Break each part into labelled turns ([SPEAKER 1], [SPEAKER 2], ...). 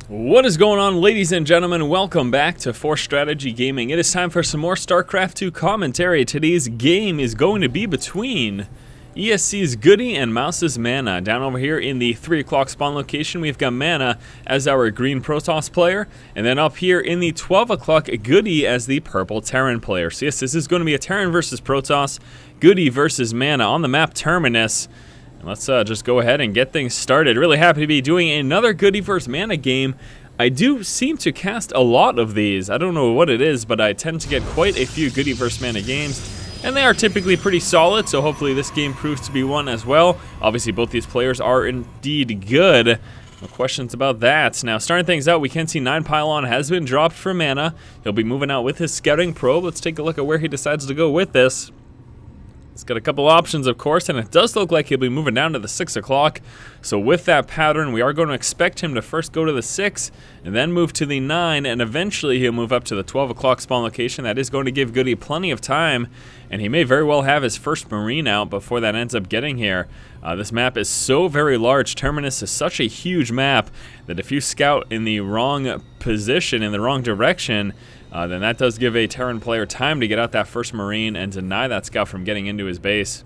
[SPEAKER 1] What is going on, ladies and gentlemen? Welcome back to Force Strategy Gaming. It is time for some more StarCraft 2 commentary. Today's game is going to be between ESC's GoOdy and Mouse's MaNa. Down over here in the 3 o'clock spawn location, we've got MaNa as our green Protoss player, and then up here in the 12 o'clock, GoOdy as the purple Terran player. So yes, this is going to be a Terran versus Protoss, GoOdy versus MaNa on the map Terminus. Let's just go ahead and get things started. Really happy to be doing another GoOdy vs MaNa game. I do seem to cast a lot of these. I don't know what it is, but I tend to get quite a few GoOdy vs MaNa games, and they are typically pretty solid, so hopefully this game proves to be one as well. Obviously, both these players are indeed good. No questions about that. Now, starting things out, we can see 9 Pylon has been dropped for MaNa. He'll be moving out with his scouting probe. Let's take a look at where he decides to go with this. It's got a couple options, of course, and it does look like he'll be moving down to the 6 o'clock. So with that pattern, we are going to expect him to first go to the 6 and then move to the 9, and eventually he'll move up to the 12 o'clock spawn location. That is going to give GoOdy plenty of time, and he may very well have his first Marine out before that ends up getting here. This map is so very large. Terminus is such a huge map that if you scout in the wrong position, in the wrong direction, then that does give a Terran player time to get out that first Marine and deny that scout from getting into his base.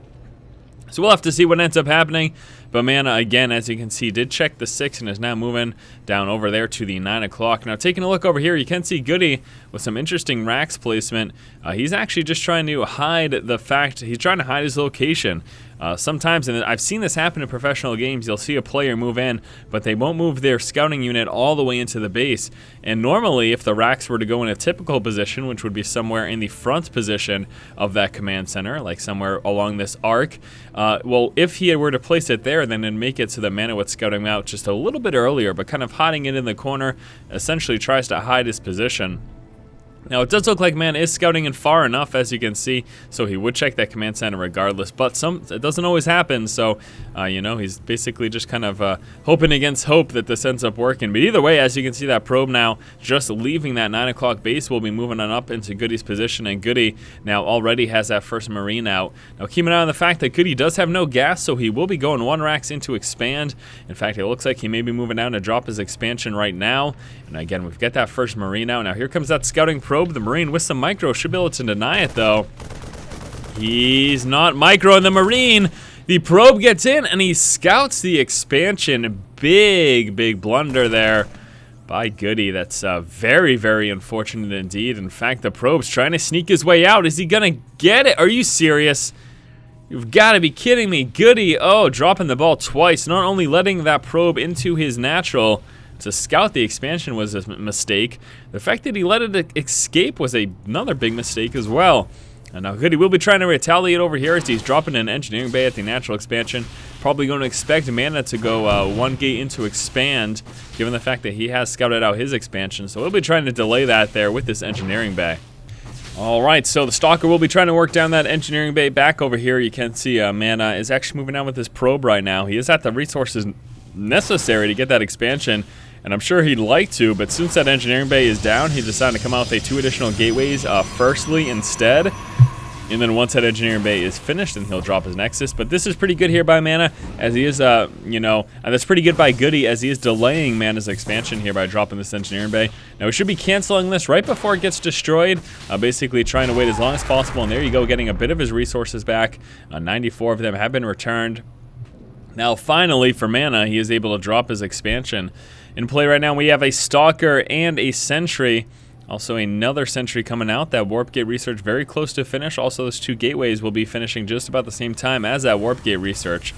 [SPEAKER 1] So we'll have to see what ends up happening. But MaNa, again, as you can see, did check the 6 and is now moving down over there to the 9 o'clock. Now, taking a look over here, you can see GoOdy with some interesting racks placement. He's actually just trying to hide the fact, he's trying to hide his location. Sometimes, and I've seen this happen in professional games, you'll see a player move in, but they won't move their scouting unit all the way into the base. And normally, if the racks were to go in a typical position, which would be somewhere in the front position of that command center, like somewhere along this arc, well, if he were to place it there, then it'd make it so that MaNa would scout him out just a little bit earlier, but kind of hiding it in the corner, essentially tries to hide his position. Now, it does look like MaNa is scouting in far enough, as you can see, so he would check that command center regardless, but it doesn't always happen, so, you know, he's basically just kind of hoping against hope that this ends up working. But either way, as you can see, that probe now just leaving that 9 o'clock base will be moving on up into GoOdy's position, and GoOdy now already has that first Marine out. Now, keep an eye on the fact that GoOdy does have no gas, so he will be going 1 racks into expand. In fact, it looks like he may be moving down to drop his expansion right now. And again, we've got that first Marine out. Now, here comes that scouting probe. The Marine with some micro should be able to deny it, though. He's not micro in the Marine. The probe gets in, and he scouts the expansion. Big blunder there by GoOdy. That's very, very unfortunate indeed. In fact, the probe's trying to sneak his way out. Is he gonna get it? Are you serious? You've got to be kidding me. GoOdy, oh, dropping the ball twice. Not only letting that probe into his natural to scout the expansion was a mistake. The fact that he let it escape was another big mistake as well. And now GoOdy will be trying to retaliate over here as he's dropping an engineering bay at the natural expansion. Probably going to expect MaNa to go 1 gate into expand, given the fact that he has scouted out his expansion. So he'll be trying to delay that there with this engineering bay. Alright, so the Stalker will be trying to work down that engineering bay. Back over here, you can see MaNa is actually moving down with his probe right now. He is at the resources necessary to get that expansion, and I'm sure he'd like to, but since that engineering bay is down, he decided to come out with 2 additional gateways firstly instead. And then once that engineering bay is finished, then he'll drop his Nexus. But this is pretty good here by MaNa, as he is, you know, that's pretty good by GoOdy, as he is delaying MaNa's expansion here by dropping this engineering bay. Now, we should be canceling this right before it gets destroyed, basically trying to wait as long as possible. And there you go, getting a bit of his resources back. 94 of them have been returned. Now, finally, for MaNa, he is able to drop his expansion. In play right now, we have a Stalker and a Sentry. Also, another Sentry coming out. That Warp Gate research very close to finish. Also, those 2 gateways will be finishing just about the same time as that Warp Gate research.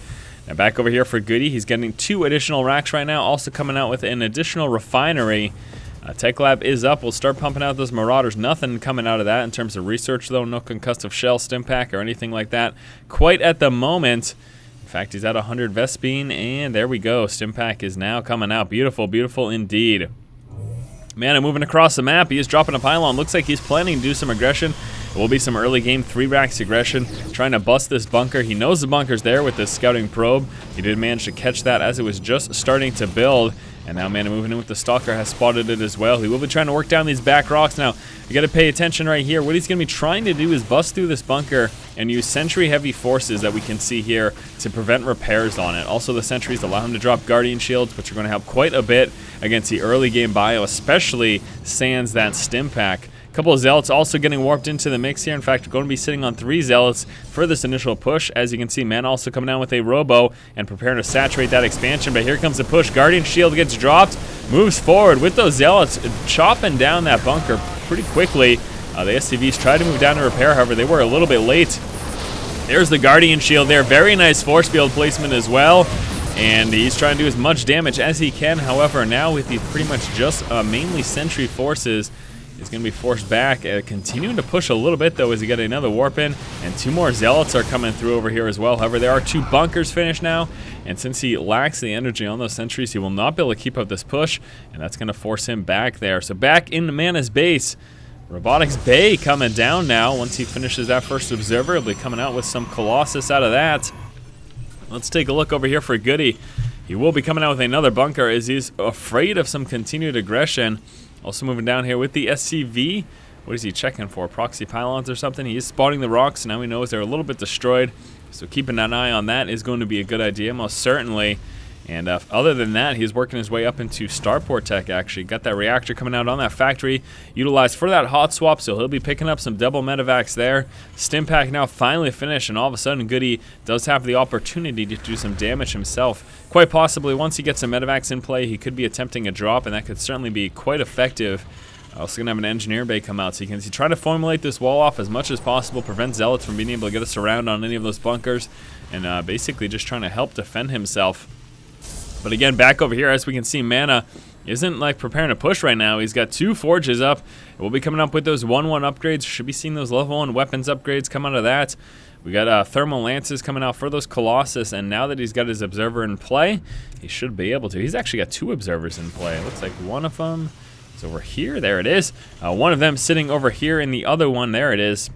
[SPEAKER 1] Now, back over here for GoOdy. He's getting 2 additional racks right now. Also coming out with an additional refinery. Tech Lab is up. We'll start pumping out those Marauders. Nothing coming out of that in terms of research, though. No concussive shell, stim pack, or anything like that quite at the moment. In fact, he's at 100 Vespene, and there we go. Stimpack is now coming out. Beautiful, beautiful indeed. MaNa moving across the map. He is dropping a pylon. Looks like he's planning to do some aggression. It will be some early game 3 racks aggression, trying to bust this bunker. He knows the bunker's there with this scouting probe. He did manage to catch that as it was just starting to build. And now MaNa moving in with the Stalker has spotted it as well. He will be trying to work down these back rocks. Now, you got to pay attention right here. What he's going to be trying to do is bust through this bunker and use sentry heavy forces that we can see here to prevent repairs on it. Also, the sentries allow him to drop Guardian Shields, which are going to help quite a bit against the early game bio, especially sans that stim pack. A couple of Zealots also getting warped into the mix here. In fact, we're going to be sitting on 3 Zealots for this initial push. As you can see, MaNa also coming down with a Robo and preparing to saturate that expansion. But here comes the push. Guardian Shield gets dropped, moves forward with those Zealots, chopping down that bunker pretty quickly. The SCVs tried to move down to repair, however, they were a little bit late. There's the Guardian Shield there. Very nice force field placement as well. And he's trying to do as much damage as he can. However, now with the pretty much just mainly sentry forces, he's going to be forced back, continuing to push a little bit though as he got another warp in, and 2 more Zealots are coming through over here as well. However, there are 2 bunkers finished now, and since he lacks the energy on those sentries, he will not be able to keep up this push, and that's going to force him back there. So back into MaNa's base, Robotics Bay coming down now. Once he finishes that first observer, he'll be coming out with some Colossus out of that. Let's take a look over here for GoOdy. He will be coming out with another bunker as he's afraid of some continued aggression. Also moving down here with the SCV. What is he checking for? Proxy pylons or something? He is spotting the rocks. Now he knows they're a little bit destroyed. So keeping an eye on that is going to be a good idea, most certainly. And other than that, he's working his way up into Starport Tech, actually. Got that reactor coming out on that factory, utilized for that hot swap, so he'll be picking up some double medevacs there. Stim pack now finally finished, and all of a sudden, GoOdy does have the opportunity to do some damage himself. Quite possibly, once he gets some medevacs in play, he could be attempting a drop, and that could certainly be quite effective. Also going to have an engineer bay come out, so you can see try to formulate this wall off as much as possible, prevent Zealots from being able to get us around on any of those bunkers, and basically just trying to help defend himself. But again, back over here, as we can see, MaNa isn't like preparing to push right now. He's got 2 forges up. We'll be coming up with those 1-1 upgrades. Should be seeing those level 1 weapons upgrades come out of that. We got thermal lances coming out for those Colossus, and now that he's got his observer in play, he should be able to. He's actually got 2 observers in play. It looks like one of them is over here. There it is. One of them sitting over here, and the other one, there it is.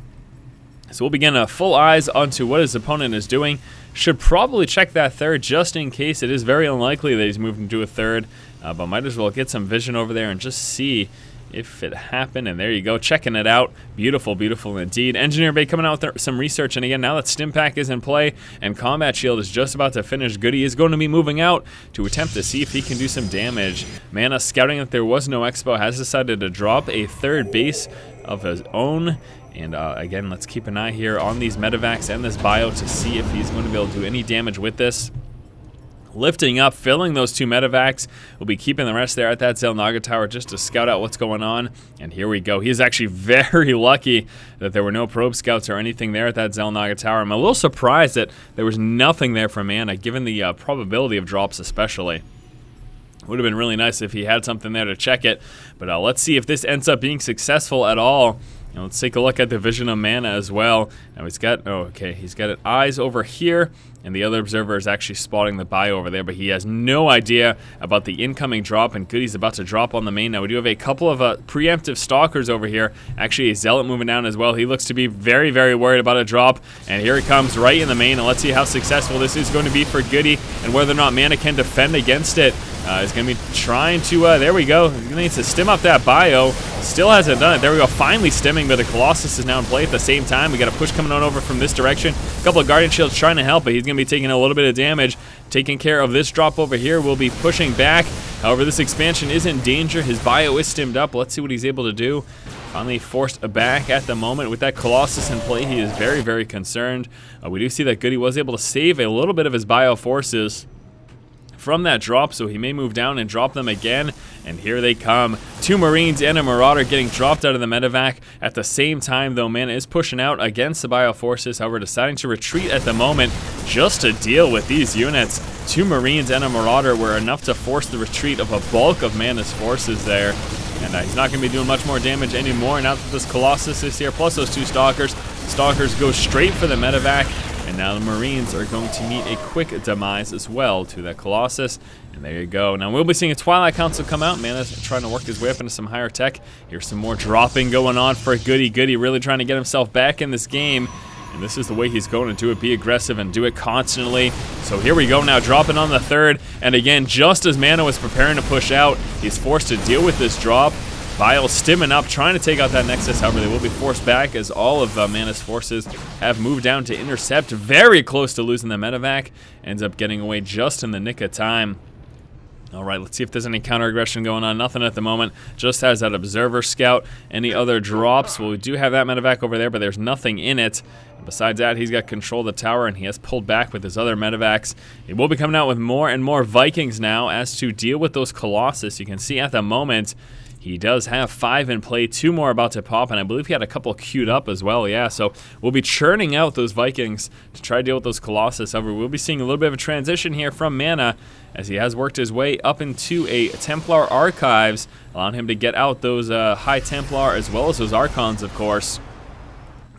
[SPEAKER 1] So we'll begin full eyes onto what his opponent is doing. Should probably check that third just in case. It is very unlikely that he's moved into a third, but might as well get some vision over there and just see if it happened. And there you go, checking it out. Beautiful, beautiful indeed. Engineer Bay coming out with some research, and again, now that Stim Pack is in play and Combat Shield is just about to finish, GoOdy is going to be moving out to attempt to see if he can do some damage. MaNa, scouting that there was no expo, has decided to drop a third base of his own. And again, let's keep an eye here on these medevacs and this bio to see if he's going to be able to do any damage with this. Lifting up, filling those 2 medevacs. We'll be keeping the rest there at that Xel'Naga tower just to scout out what's going on. And here we go. He's actually very lucky that there were no probe scouts or anything there at that Xel'Naga tower. I'm a little surprised that there was nothing there for MaNa, given the probability of drops especially. Would have been really nice if he had something there to check it. But let's see if this ends up being successful at all. And let's take a look at the vision of MaNa as well. Now he's got, he's got eyes over here, and the other observer is actually spotting the bio over there, but he has no idea about the incoming drop, and GoOdy's about to drop on the main. Now we do have a couple of preemptive stalkers over here. Actually, a Zealot moving down as well. He looks to be very, very worried about a drop, and here it comes right in the main, and let's see how successful this is going to be for GoOdy, and whether or not MaNa can defend against it. He's going to be trying to, there we go. He needs to stim up that bio. Still hasn't done it. There we go, finally stimming, but the Colossus is now in play at the same time. We got a push coming on over from this direction. A couple of Guardian Shields trying to help, but he's going to be taking a little bit of damage. Taking care of this drop over here. We'll be pushing back. However, this expansion is in danger. His bio is stimmed up. Let's see what he's able to do. Finally forced back at the moment. With that Colossus in play, he is very, very concerned. We do see that GoOdy was able to save a little bit of his bio forces from that drop, so he may move down and drop them again. And here they come. 2 Marines and a Marauder getting dropped out of the medevac. At the same time, though, MaNa is pushing out against the bio forces, however, deciding to retreat at the moment just to deal with these units. 2 Marines and a Marauder were enough to force the retreat of a bulk of MaNa's forces there. And he's not going to be doing much more damage anymore now that this Colossus is here, plus those 2 Stalkers. Stalkers go straight for the medevac. And now the Marines are going to meet a quick demise as well to that Colossus. And there you go. Now we'll be seeing a Twilight Council come out. MaNa's trying to work his way up into some higher tech. Here's some more dropping going on for GoOdy. GoOdy really trying to get himself back in this game. And And this is the way he's going to do it, be aggressive and do it constantly. So here we go now, dropping on the third. And again, just as MaNa was preparing to push out, he's forced to deal with this drop. Vile stimming up, trying to take out that Nexus. However, they will be forced back as all of MaNa's forces have moved down to intercept. Very close to losing the medevac. Ends up getting away just in the nick of time. All right, let's see if there's any counter-aggression going on. Nothing at the moment. Just has that observer scout. Any other drops? Well, we do have that medevac over there, but there's nothing in it. Besides that, he's got control of the tower, and he has pulled back with his other medevacs. He will be coming out with more and more Vikings now as to deal with those Colossus. You can see at the moment, he does have 5 in play, 2 more about to pop, and I believe he had a couple queued up as well, yeah. So we'll be churning out those Vikings to try to deal with those Colossus. However, we'll be seeing a little bit of a transition here from MaNa as he has worked his way up into a Templar Archives, allowing him to get out those High Templar as well as those Archons, of course.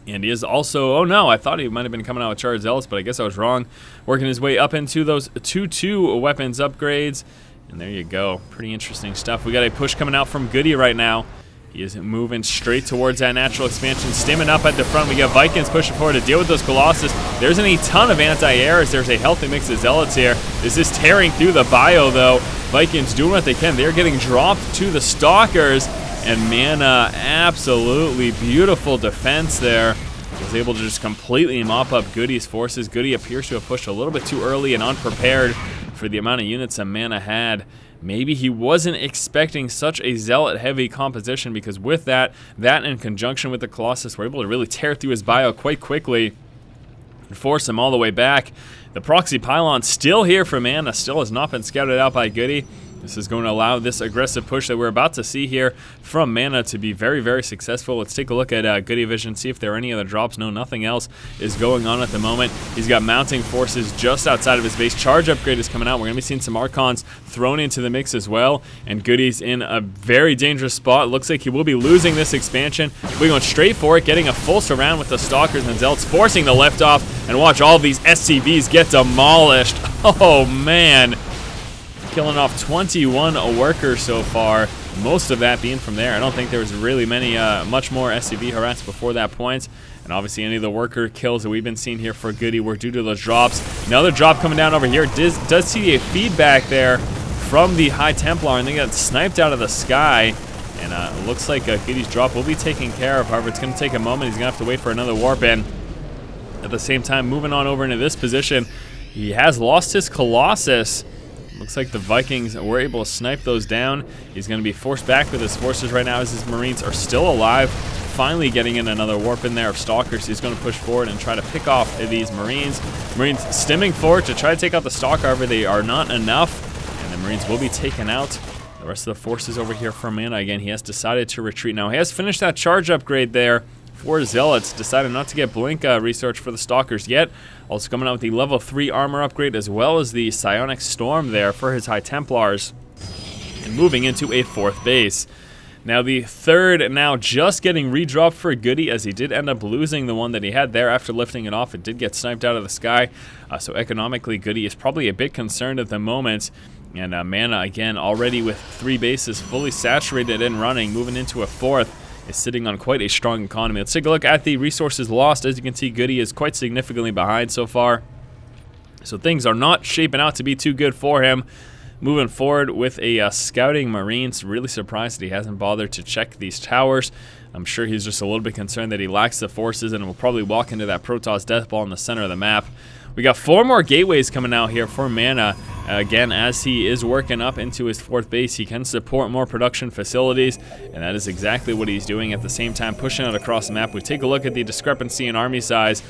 [SPEAKER 1] And he is also, oh no, I thought he might have been coming out with Charged Zealots, but I guess I was wrong. Working his way up into those 2-2 weapons upgrades. And there you go. Pretty interesting stuff. We got a push coming out from GoOdy right now. He is moving straight towards that natural expansion, stimming up at the front. We got Vikings pushing forward to deal with those Colossus. There isn't a ton of anti-airs. There's a healthy mix of Zealots here. This is tearing through the bio, though. Vikings doing what they can. They're getting dropped to the Stalkers. And MaNa, absolutely beautiful defense there. Was able to just completely mop up GoOdy's forces. GoOdy appears to have pushed a little bit too early and unprepared for the amount of units that MaNa had. Maybe he wasn't expecting such a zealot-heavy composition, because with that in conjunction with the Colossus, we're able to really tear through his bio quite quickly and force him all the way back. The proxy pylon still here for MaNa, still has not been scouted out by GoOdy. This is going to allow this aggressive push that we're about to see here from MaNa to be very, very successful. Let's take a look at GoOdy Vision, see if there are any other drops. No, nothing else is going on at the moment. He's got mounting forces just outside of his base. Charge upgrade is coming out. We're going to be seeing some Archons thrown into the mix as well. And GoOdy's in a very dangerous spot. Looks like he will be losing this expansion. We're going straight for it, getting a full surround with the Stalkers and Zealots, forcing the lift off. And watch all of these SCVs get demolished. Oh, man. Killing off 21 workers so far, most of that being from there. I don't think there was really much more SCV harass before that point. And obviously any of the worker kills that we've been seeing here for GoOdy were due to those drops. Another drop coming down over here. Does see a feedback there from the High Templar, and they got sniped out of the sky. And it looks like GoOdy's drop will be taken care of. However, it's going to take a moment. He's going to have to wait for another warp in. At the same time, moving on over into this position, he has lost his Colossus. Looks like the Vikings were able to snipe those down. He's going to be forced back with his forces right now as his Marines are still alive. Finally getting in another warp in there of Stalkers. He's going to push forward and try to pick off these Marines. Marines stimming forward to try to take out the Stalker. However, they are not enough. And the Marines will be taken out. The rest of the forces over here from MaNa, again, he has decided to retreat. Now, he has finished that charge upgrade there for Zealots. Decided not to get Blink research for the Stalkers yet. Also coming out with the level 3 armor upgrade as well as the Psionic Storm there for his High Templars. And moving into a 4th base. Now the 3rd now just getting redropped for GoOdy, as he did end up losing the one that he had there after lifting it off. It did get sniped out of the sky. So economically, GoOdy is probably a bit concerned at the moment. And MaNa, again, already with 3 bases fully saturated and running, moving into a 4th. Is sitting on quite a strong economy. Let's take a look at the resources lost. As you can see, GoOdy is quite significantly behind so far. So things are not shaping out to be too good for him. Moving forward with a scouting Marines. Really surprised that he hasn't bothered to check these towers. I'm sure he's just a little bit concerned that he lacks the forces and will probably walk into that Protoss Death Ball in the center of the map. We got 4 more gateways coming out here for MaNa. Again, as he is working up into his 4th base, he can support more production facilities, and that is exactly what he's doing. At the same time, pushing it across the map. We take a look at the discrepancy in army size.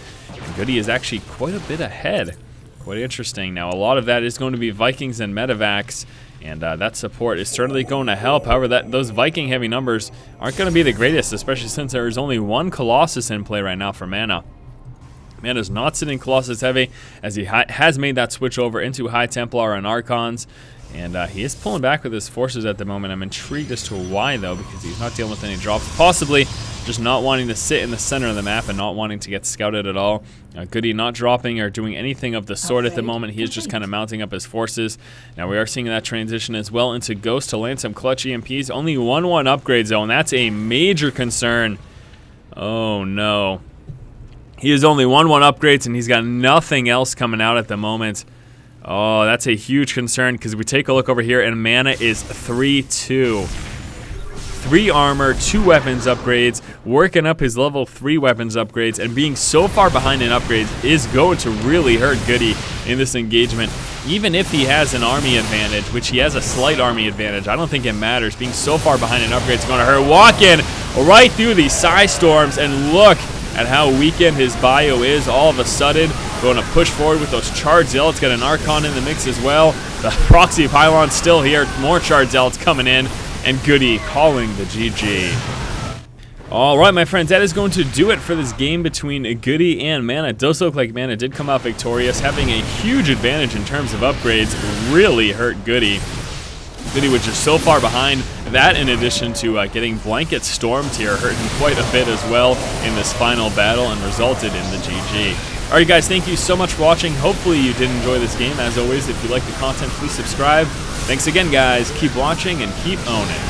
[SPEAKER 1] GoOdy is actually quite a bit ahead. Quite interesting. Now, a lot of that is going to be Vikings and medevacs, and that support is certainly going to help. However, those Viking-heavy numbers aren't going to be the greatest, especially since there is only 1 Colossus in play right now for MaNa. MaNa's not sitting Colossus heavy, as he has made that switch over into High Templar and Archons. And he is pulling back with his forces at the moment. I'm intrigued as to why, though, because he's not dealing with any drops. Possibly just not wanting to sit in the center of the map and not wanting to get scouted at all. GoOdy not dropping or doing anything of the sort at the moment. He is just kind of mounting up his forces. Now we are seeing that transition as well into Ghost to land some clutch EMPs. Only 1-1 upgrades, though, and that's a major concern. Oh, no. He has only 1-1 upgrades, and he's got nothing else coming out at the moment. Oh, that's a huge concern, because we take a look over here, and MaNa is 3-2. 3 armor, 2 weapons upgrades, working up his level 3 weapons upgrades, and being so far behind in upgrades is going to really hurt GoOdy in this engagement. Even if he has an army advantage, which he has a slight army advantage, I don't think it matters. Being so far behind in upgrades is going to hurt. Walking right through these Psy Storms, and look at how weakened his bio is all of a sudden. Going to push forward with those Charged Zealots. Got an Archon in the mix as well. The Proxy Pylon's still here. More Charged Zealots coming in. And GoOdy calling the GG. Alright, my friends, that is going to do it for this game between GoOdy and MaNa. It does look like MaNa did come out victorious. Having a huge advantage in terms of upgrades really hurt GoOdy. GoOdy was just so far behind. That, in addition to getting Blanket Stormed here, hurt him quite a bit as well in this final battle and resulted in the GG. Alright guys, thank you so much for watching. Hopefully you did enjoy this game. As always, if you like the content, please subscribe. Thanks again, guys. Keep watching and keep owning.